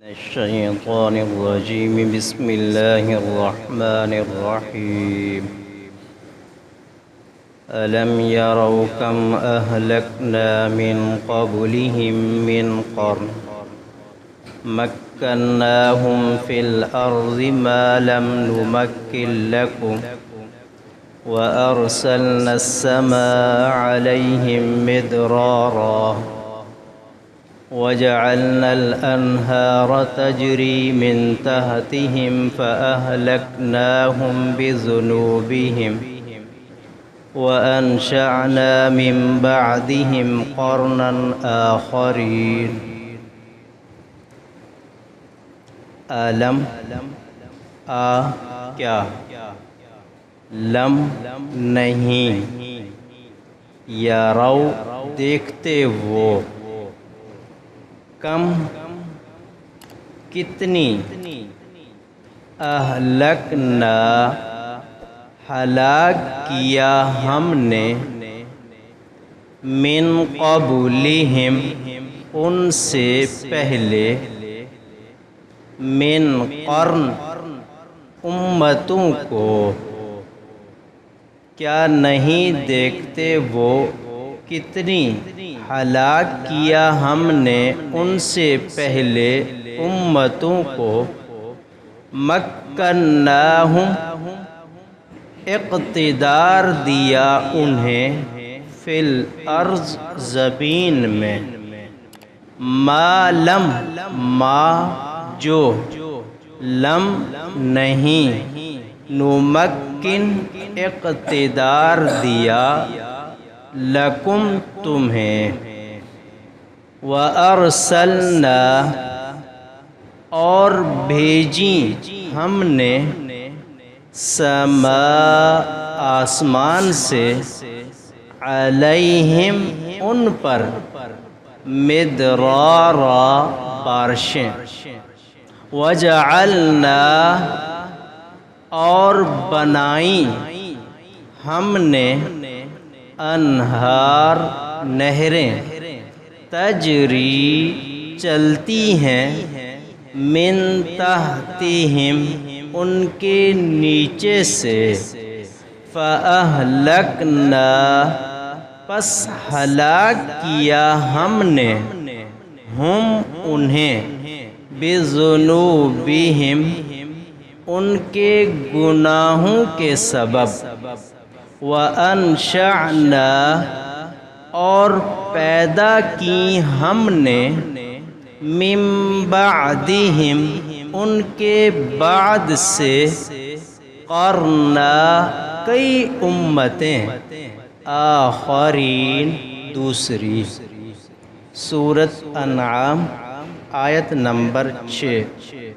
الشيطان الرجيم بسم الله الرحمن الرحيم ألم يروا كم أهلكنا من قبلهم من قرن مكناهم في الأرض ما لم نمكن لكم وأرسلنا السماء عليهم مدرارا وجعلنا الأنهار تجري من تحتهم فأهلكناهم بذنوبهم وأنشأنا من بعدهم قرنا آخرين ألم کیا لم نہیں یرو دیکھتے وہ کم کتنی اہلکنا ہلاک کیا ہم نے من قبلہم ان سے پہلے من قرن امتوں کو کیا نہیں دیکھتے وہ کتنی ہلاک کیا ہم نے ان سے پہلے امتوں کو مکناہم اقتدار دیا انہیں فی الارض زمین میں ما لم ما جو لم نہیں نمکن اقتدار دیا لکم تمہیں وَأَرْسَلْنَا اور بھیجی ہم نے سماء آسمان سے علیہم ان پر مدرارا بارشیں وَجَعَلْنَا اور بنائیں ہم نے انہار نہریں تجری چلتی ہیں من تحتہم ان کے نیچے سے فَأَهْلَكْنَا پس ہلاک کیا ہم نے ہم انہیں بِذُنُوبِهِمْ ان کے گناہوں کے سبب وَأَنشَأْنَا اور پیدا کی ہم نے مِن بَعْدِهِمْ ان کے بعد سے قرنا کئی امتیں آخرین دوسری سورۃ انعام آیت نمبر 6